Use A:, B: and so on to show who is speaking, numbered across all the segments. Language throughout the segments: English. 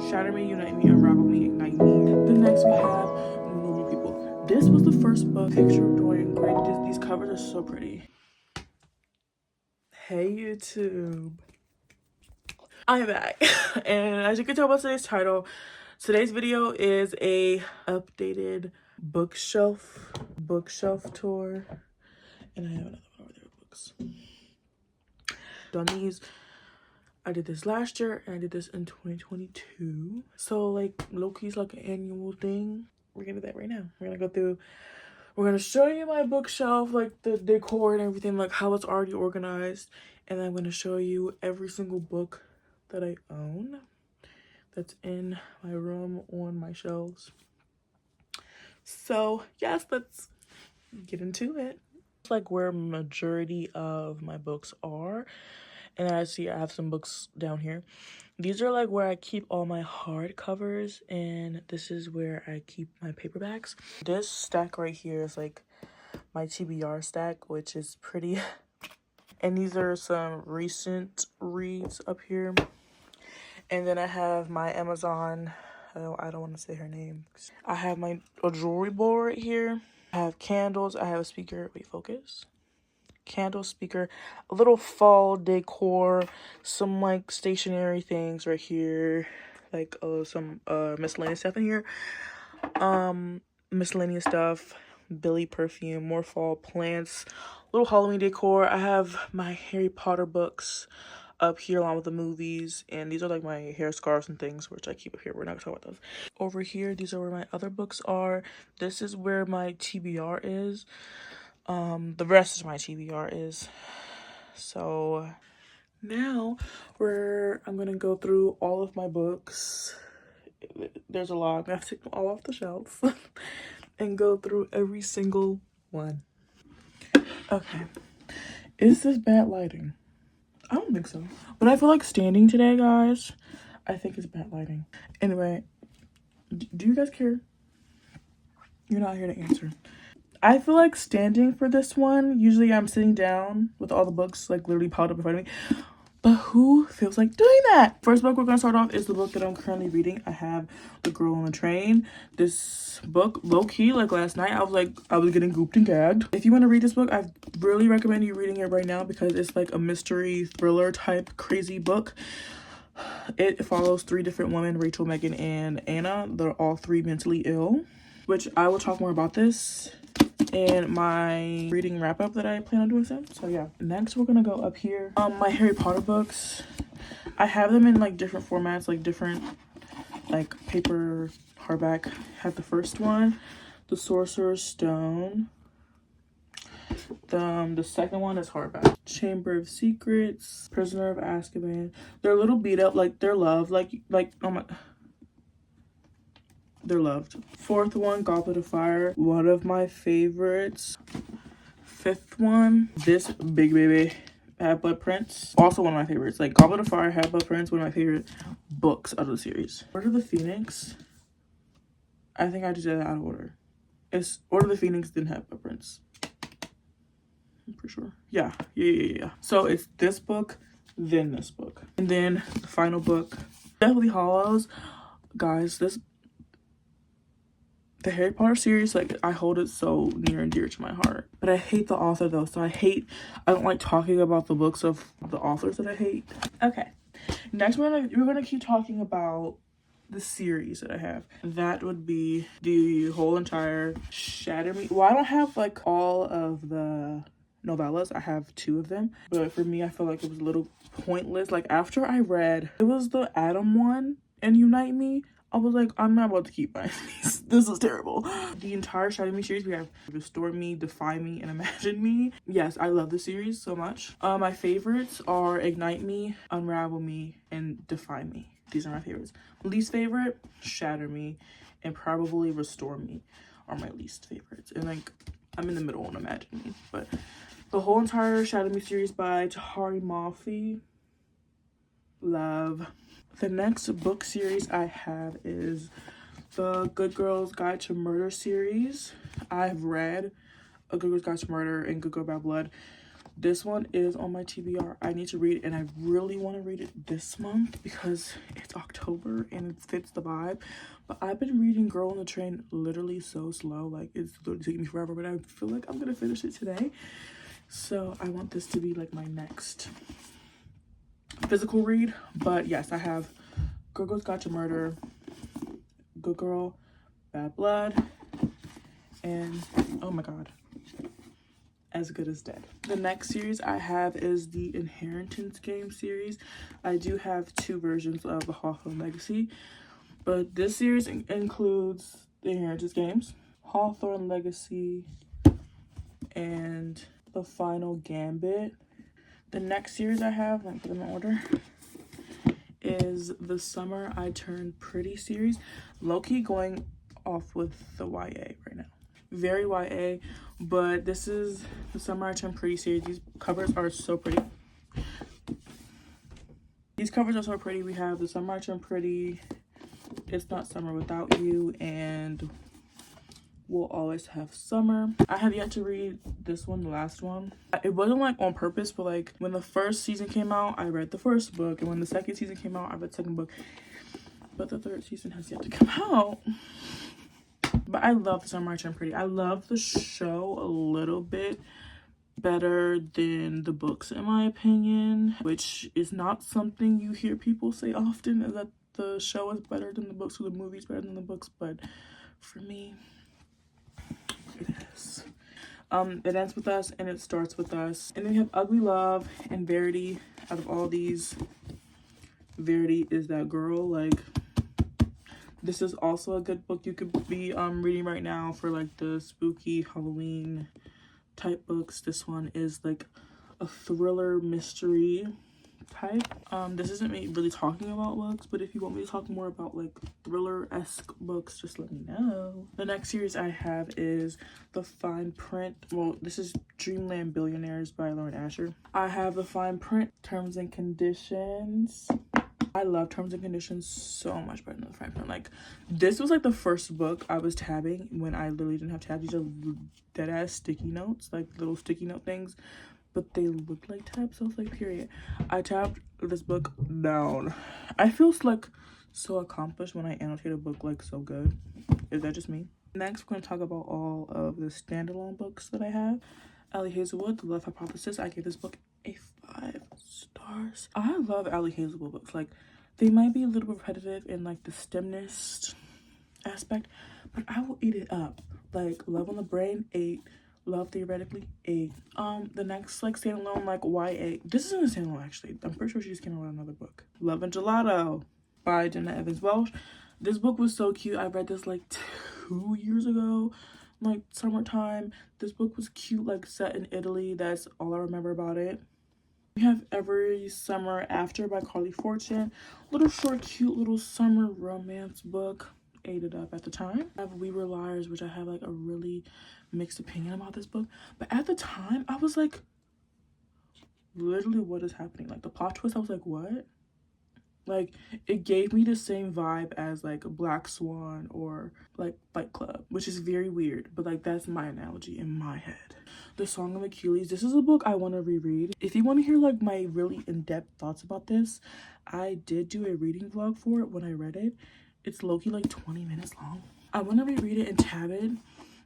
A: Shatter Me, Unite Me, Unravel Me, Ignite Me. Then next we have Normal People. This was the first book. Picture of Dorian Gray. These covers are so pretty. Hey YouTube. I'm back. And as you can tell by today's title, today's video is a updated bookshelf tour. And I have another one over there with books. Done these. I did this last year and I did this in 2022. So like low-key's like an annual thing. We're gonna do that right now. We're gonna show you my bookshelf, like the decor and everything, like how it's already organized. And then I'm gonna show you every single book that I own that's in my room on my shelves. So yes, let's get into it. It's like where majority of my books are. And I see I have some books down here. These are like where I keep all my hardcovers, and this is where I keep my paperbacks. This stack right here is like my TBR stack, which is pretty. And these are some recent reads up here. And then I have my Amazon, I don't want to say her name. I have a jewelry bowl right here. I have candles, I have a speaker, wait, focus. Candle, speaker, a little fall decor, some like stationary things right here, like some miscellaneous stuff in here, miscellaneous stuff, Billy perfume, more fall plants, little Halloween decor. I have my Harry Potter books up here along with the movies, and these are like my hair scarves and things which I keep up here. We're not gonna talk about those. Over here, these are where my other books are. This is where my TBR is. The rest of my TBR is. So now I'm gonna go through all of my books. There's a lot. I'm gonna have to take them all off the shelf and go through every single one. Okay. Is this bad lighting? I don't think so. But I feel like standing today, guys. I think it's bad lighting. Anyway, do you guys care? You're not here to answer. I feel like standing for this one. Usually I'm sitting down with all the books like literally piled up in front of me. But who feels like doing that? First book we're going to start off is the book that I'm currently reading. I have The Girl on the Train. This book, low-key, like last night, I was getting gooped and gagged. If you want to read this book, I really recommend you reading it right now because it's like a mystery thriller type crazy book. It follows 3 different women, Rachel, Megan, and Anna. They're all 3 mentally ill, which I will talk more about this in my reading wrap up that I plan on doing soon. So yeah, next we're gonna go up here. My Harry Potter books, I have them in like different formats, like different like paper, hardback. I have the first one, The Sorcerer's Stone. The second one is hardback. Chamber of Secrets, Prisoner of Azkaban. They're a little beat up, like they're loved, like oh my, they're loved. Fourth one, Goblet of Fire, one of my favorites. Fifth one, this big baby, Half-Blood Prince, also one of my favorites. Like Goblet of Fire, Half-Blood Prince, one of my favorite books out of the series. Order of the Phoenix, I think I just did that out of order. It's Order of the Phoenix, then Half-Blood Prince. I'm pretty sure. Yeah. So it's this book, then this book. And then the final book, Deathly Hallows. Guys, the Harry Potter series, like I hold it so near and dear to my heart. But I hate the author though, so I don't like talking about the books of the authors that I hate. Okay. Next we're gonna keep talking about the series that I have. That would be the whole entire Shatter Me. Well, I don't have like all of the novellas. I have 2 of them. But for me, I feel like it was a little pointless. Like after I read, it was the Adam one and Unite Me. I was like, I'm not about to keep buying these. This is terrible. The entire Shatter Me series, we have Restore Me, Defy Me, and Imagine Me. Yes, I love the series so much. My favorites are Ignite Me, Unravel Me, and Defy Me. These are my favorites. Least favorite, Shatter Me, and probably Restore Me are my least favorites. And like, I'm in the middle on Imagine Me. But the whole entire Shatter Me series by Tahari Mafi, love. The next book series I have is the Good Girl's Guide to Murder series. I've read A Good Girl's Guide to Murder and Good Girl Bad Blood. This one is on my TBR. I need to read it, and I really want to read it this month because it's October and it fits the vibe. But I've been reading Girl on the Train literally so slow. Like, it's literally taking me forever, but I feel like I'm gonna finish it today. So I want this to be like my next physical read. But yes, I have Good Girls Got to Murder, Good Girl, Bad Blood, and oh my god, As Good as Dead. The next series I have is the Inheritance Game series. I do have 2 versions of the Hawthorne Legacy, but this series includes the Inheritance Games, Hawthorne Legacy, and the Final Gambit. The next series I have, let me put them in order, is the Summer I Turned Pretty series. Low-key going off with the YA right now. Very YA, but this is the Summer I Turned Pretty series. These covers are so pretty. These covers are so pretty. We have the Summer I Turned Pretty, It's Not Summer Without You, and We'll Always Have Summer. I have yet to read this one, the last one. It wasn't like on purpose, but like when the first season came out, I read the first book, and when the second season came out, I read the second book, but the third season has yet to come out. But I love The Summer I Turned Pretty. I love the show a little bit better than the books, in my opinion, which is not something you hear people say often, is that the show is better than the books or the movie's better than the books. But for me, it is. It ends with us and it starts with us. And then we have Ugly Love and Verity. Out of all these, Verity is that girl. Like, this is also a good book you could be reading right now for like the spooky Halloween type books. This one is like a thriller mystery type. This isn't me really talking about books, but if you want me to talk more about like thriller-esque books, just let me know. The next series I have is The Fine Print. Well, this is Dreamland Billionaires by Lauren Asher. I have The Fine Print, Terms and Conditions. I love Terms and Conditions so much better than The Fine Print. Like, this was like the first book I was tabbing when I literally didn't have tabs. These are dead ass sticky notes, like little sticky note things, but they look like tabs. So I was like, period. I tabbed this book down. I feel like so accomplished when I annotate a book like so good. Is that just me? Next, we're going to talk about all of the standalone books that I have. Allie Hazelwood, The Love Hypothesis. I gave this book a 5 stars. I love Allie Hazelwood books. Like, they might be a little repetitive in like the STEMness aspect, but I will eat it up. Like, Love on the Brain, 8. Love Theoretically, 8. The next like standalone like YA. This isn't a standalone actually. I'm pretty sure she just came out with another book. Love and Gelato by Jenna Evans Welsh. This book was so cute. I read this like 2 years ago, like summertime. This book was cute, like set in Italy. That's all I remember about it. We have Every Summer After by Carly Fortune. Little short, cute little summer romance book. Ate it up at the time. I have We Were Liars, which I have like a really mixed opinion about this book. But at the time, I was like, literally, what is happening? Like, the plot twist, I was like, what? Like, it gave me the same vibe as like Black Swan or like Fight Club, which is very weird, but like that's my analogy in my head. The Song of Achilles. This is a book I want to reread. If you want to hear like my really in-depth thoughts about this, I did do a reading vlog for it when I read it. It's low-key like 20 minutes long. I want to reread it and tab it.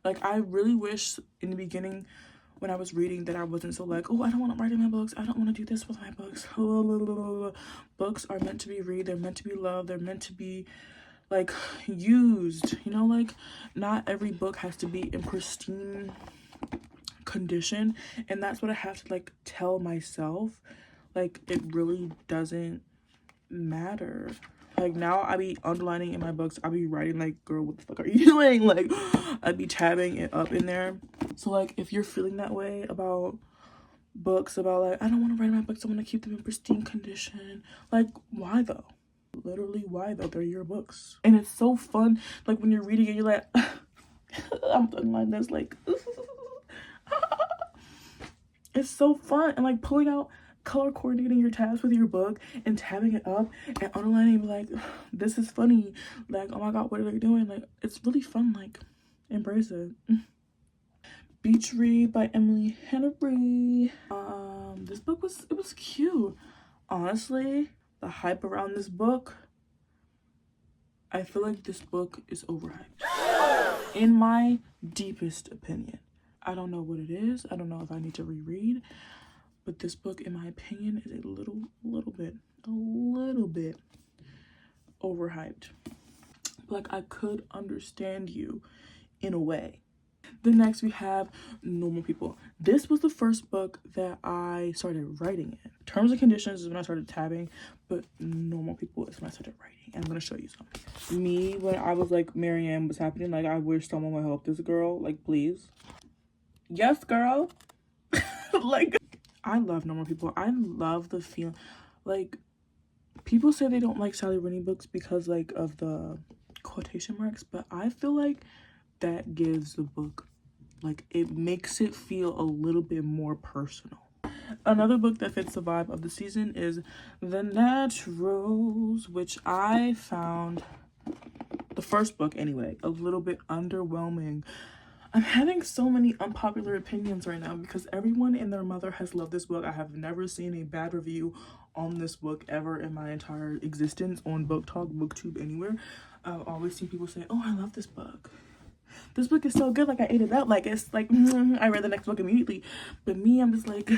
A: Like, I really wish in the beginning when I was reading that I wasn't so like, oh, I don't want to write in my books. I don't want to do this with my books. Books are meant to be read. They're meant to be loved. They're meant to be like used, you know, like not every book has to be in pristine condition. And that's what I have to like tell myself. Like, it really doesn't matter. Like, now I be underlining in my books. I be writing like, girl, what the fuck are you doing? Like, I'd be tabbing it up in there. So like, if you're feeling that way about books, about like, I don't want to write my books, I want to keep them in pristine condition, like, why though? Literally, why though? They're your books. And it's so fun, like when you're reading it, you're like, I'm underlining this, like it's so fun. And like pulling out, color coordinating your tabs with your book and tabbing it up and underlining, like, this is funny, like, oh my god, what are they doing? Like, it's really fun. Like, embrace it. Beach Read by Emily Henry. This book was cute. Honestly, the hype around this book, I feel like this book is overhyped. In my deepest opinion. I don't know what it is. I don't know if I need to reread. But this book, in my opinion, is a little bit overhyped. Like, I could understand you in a way. Then next we have Normal People. This was the first book that I started writing in. Terms and Conditions is when I started tabbing, but Normal People is when I started writing. And I'm gonna show you something. Me, when I was like, Marianne was happening, like, I wish someone would help this girl. Like, please. Yes, girl. Like, I love Normal People. I love the feel. Like, people say they don't like Sally Rooney books because, like, of the quotation marks, but I feel like that gives the book, like, it makes it feel a little bit more personal. Another book that fits the vibe of the season is The Naturals, which I found, the first book anyway, a little bit underwhelming. I'm having so many unpopular opinions right now because everyone and their mother has loved this book. I have never seen a bad review on this book ever in my entire existence on Book Talk, BookTube, anywhere. I've always seen people say, oh, I love this book. This book is so good, like, I ate it up. Like, it's like, I read the next book immediately. But me, I'm just like,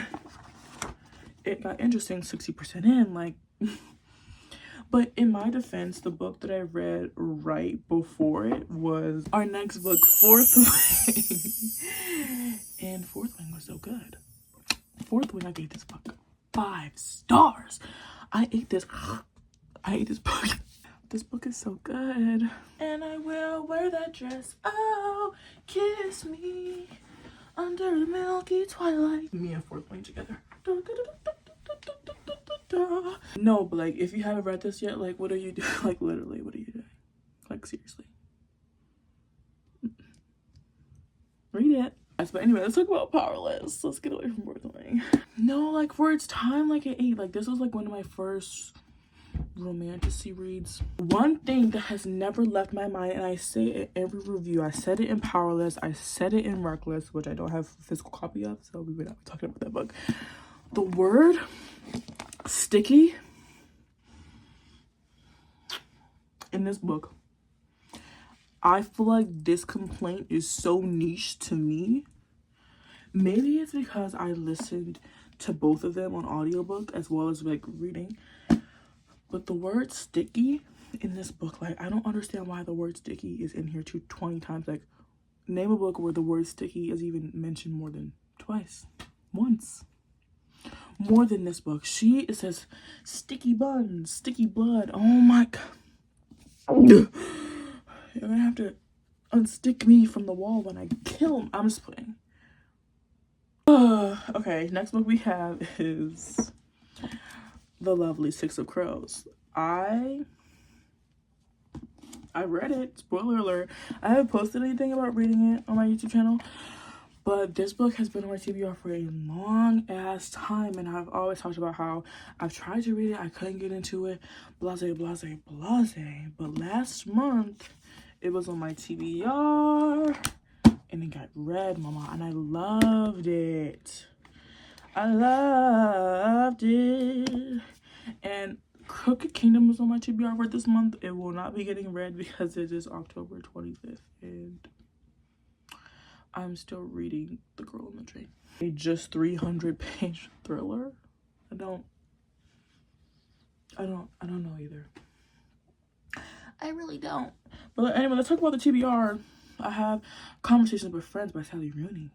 A: it got interesting 60% in, like. But in my defense, the book that I read right before it was our next book, Fourth Wing. And Fourth Wing was so good. Fourth Wing, I gave this book 5 stars. I ate this book. This book is so good. And I will wear that dress. Oh, kiss me under the milky twilight. Me and Fourth Wing together. No, but like, if you haven't read this yet, like, what are you doing? Like, literally, what are you doing? Like, seriously. Read it. But anyway, let's talk about Powerless. Let's get away from Fourth Wing. No, like, for its time, like, it ate. Like, this was like one of my first romantic reads. One thing that has never left my mind, and I say it in every review, I said it in Powerless, I said it in Reckless, which I don't have a physical copy of, so we would not be talking about that book. The word sticky in this book, I feel like this complaint is so niche to me. Maybe it's because I listened to both of them on audiobook as well as like reading. But the word sticky in this book, like, I don't understand why the word sticky is in here 20 times. Like, name a book where the word sticky is even mentioned more than once. More than this book. It says sticky buns, sticky blood. Oh my god. You're gonna have to unstick me from the wall when I kill him. I'm just playing. Okay, next book we have is The Lovely Six of Crows. I read it. Spoiler alert. I haven't posted anything about reading it on my YouTube channel. But this book has been on my TBR for a long ass time, and I've always talked about how I've tried to read it, I couldn't get into it, blase. But last month, it was on my TBR, and it got read, mama, and I loved it. And Crooked Kingdom was on my TBR for this month. It will not be getting read because it is October 25th, and I'm still reading The Girl in the Train. A just 300-page thriller. I don't know either. I really don't. But anyway, let's talk about the TBR. I have Conversations with Friends by Sally Rooney.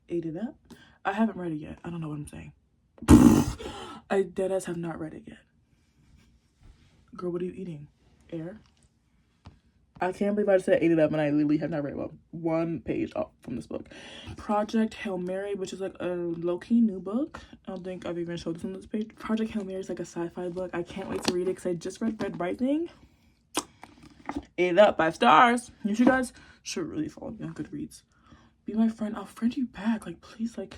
A: Ate it up. I haven't read it yet. I don't know what I'm saying. I deadass have not read it yet. Girl, what are you eating? Air? I can't believe I just said ate it up and I literally have not read one page off from this book. Project Hail Mary, which is like a low-key new book. I don't think I've even showed this on this page. Project Hail Mary is like a sci-fi book. I can't wait to read it because I just read Red Rising. Ate it up, 5 stars. You guys should really follow me on Goodreads. Be my friend. I'll friend you back. Like, please, like.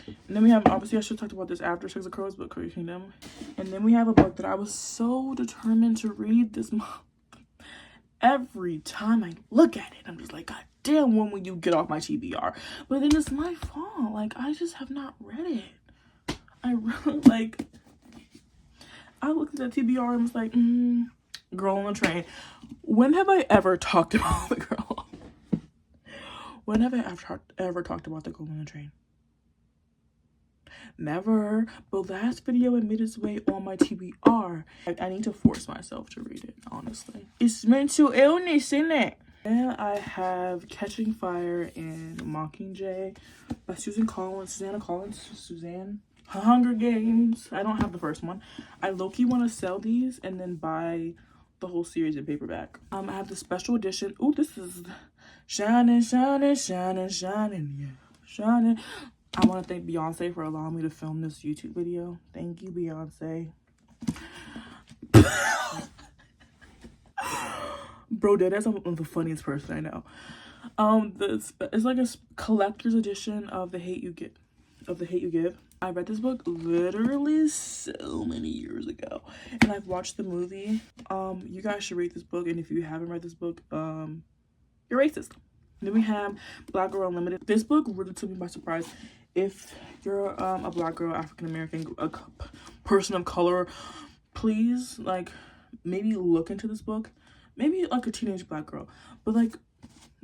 A: And then we have, obviously I should have talked about this after Six of Crows, but Crooked Kingdom. And then we have a book that I was so determined to read this month. Every time I look at it, I'm just like, God damn when will you get off my TBR? But then it's my fault. Like, I just have not read it. I really, like, I looked at that TBR and was like, girl on the train. When have I ever talked about the girl? When have I ever talked about the girl on the train? Never. But last video it made its way on my TBR. I need to force myself to read it, honestly. It's mental illness, isn't it? And I have Catching Fire and Mockingjay by Susanna Collins. Suzanne. Hunger Games. I don't have the first one. I low-key want to sell these and then buy the whole series in paperback. I have the special edition. Oh, this is shining, shining, shining, shining, yeah, shining. I want to thank Beyonce for allowing me to film this YouTube video. Thank you, Beyonce. Bro, that's the funniest person I know. It's like a collector's edition of The Hate You Give. I read this book literally so many years ago, and I've watched the movie. You guys should read this book, and if you haven't read this book, you're racist. Then we have Black Girl Unlimited. This book really took me by surprise. If you're a Black girl, African American, a person of color, please, like, maybe look into this book. Maybe like a teenage Black girl, but like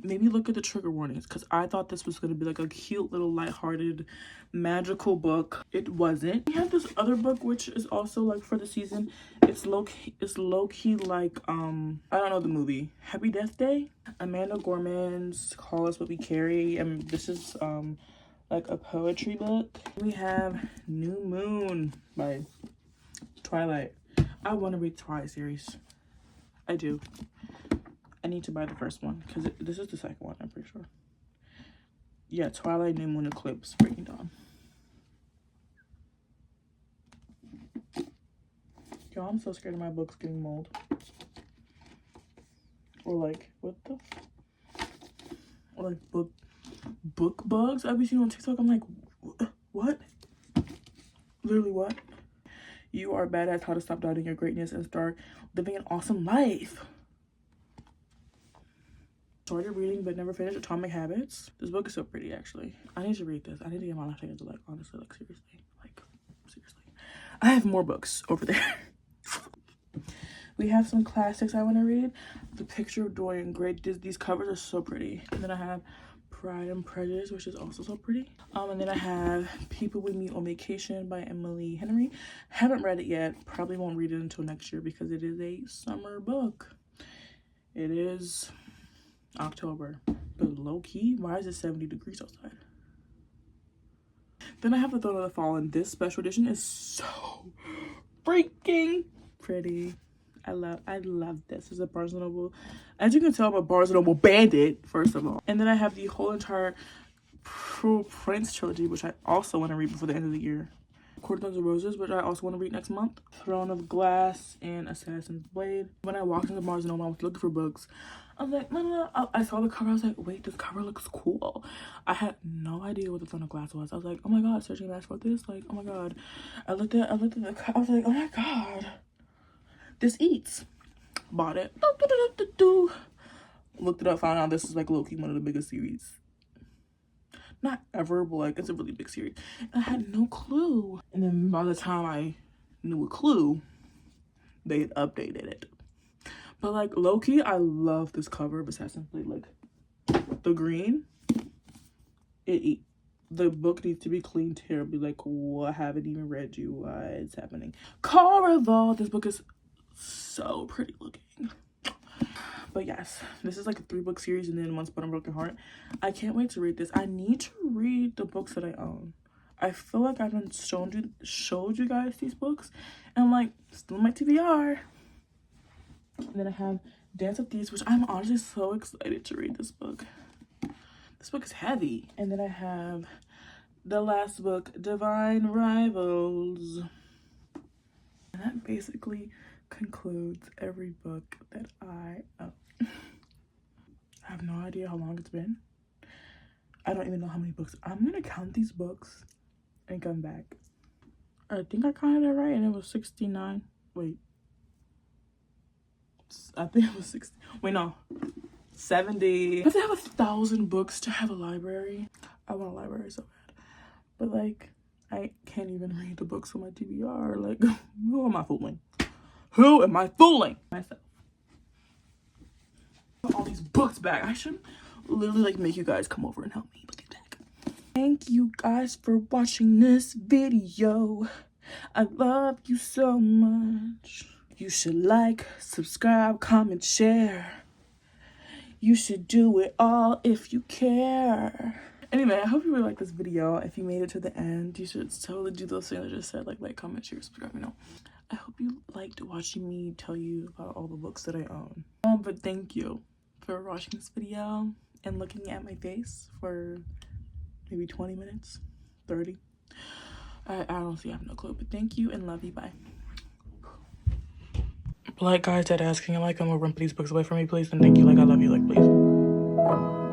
A: maybe look at the trigger warnings, because I thought this was going to be like a cute little lighthearted magical book. It wasn't. We have this other book which is also like for the season. It's low-key like I don't know the movie, Happy Death Day. Amanda Gorman's Call Us What We Carry, and this is like a poetry book. We have New Moon by Twilight. I want to read the Twilight series. I do. I need to buy the first one because this is the second one, I'm pretty sure. Yeah, Twilight, New Moon, Eclipse, Breaking Dawn. Yo, I'm so scared of my books getting mold. Or like, what the? Or like book bugs I've been seeing on TikTok. I'm like, what? Literally what? You are bad at how to stop doubting your greatness and start living an awesome life. Started reading but never finished Atomic Habits. This book is so pretty, actually. I need to read this. I need to get my life together, like, honestly, like, seriously. Like, seriously. I have more books over there. We have some classics I want to read. The Picture of Dorian Gray. These covers are so pretty. And then I have Pride and Prejudice, which is also so pretty. And then I have People We Meet on Vacation by Emily Henry. Haven't read it yet. Probably won't read it until next year because it is a summer book. It is October, but low-key, why is it 70 degrees outside? Then I have The Throne of the Fallen. This special edition is so freaking pretty. I love this. It's a Barnes & Noble. As you can tell, I'm a Barnes & Noble bandit, first of all. And then I have the whole entire Prince trilogy, which I also want to read before the end of the year. Courtlands of Roses, which I also want to read next month. Throne of Glass and Assassin's Blade. When I walked into Barnes & Noble, I was looking for books. I was like, no. I saw the cover. I was like, wait, this cover looks cool. I had no idea what the Throne of Glass was. I was like, oh my god, searching match for this. Like, oh my god. I looked at the cover. I was like, oh my god, this eats. Bought it. Looked it up, found out this is like low-key one of the biggest series. Not ever, but like it's a really big series. And I had no clue. And then by the time I knew a clue, they had updated it. But like low-key, I love this cover of Assassin's Blade. Like the green, the book needs to be cleaned terribly. Like, I haven't even read you. What's happening? Caraval. This book is so pretty looking. But yes, this is like a 3-book series and then Once Upon a Broken Heart. I can't wait to read this. I need to read the books that I own. I feel like I haven't showed you guys these books, and I'm like, still in my TBR. And then I have Dance of Thieves, which I'm honestly so excited to read this book. This book is heavy. And then I have the last book, Divine Rivals. And that basically concludes every book that I own. I have no idea how long it's been. I don't even know how many books. I'm gonna count these books and come back. I think I counted it right and it was 69. Wait. I think it was 60. Wait, no. 70. I have to have 1,000 books to have a library. I want a library so bad. But like, I can't even read the books on my TBR. Like, who am I fooling? Who am I fooling? Myself. All these books back. I should literally like make you guys come over and help me put these back. Thank you guys for watching this video. I love you so much. You should like, subscribe, comment, share. You should do it all if you care. Anyway, I hope you really like this video. If you made it to the end, you should totally do those things I just said, like, comment, share, subscribe, you know. I hope you liked watching me tell you about all the books that I own. But thank you for watching this video and looking at my face for maybe 20 minutes, 30. I honestly have no clue, but thank you and love you. Bye. Like, guys that asking, like, I'm gonna run these books away from me, please, and thank you. Like, I love you, like, please.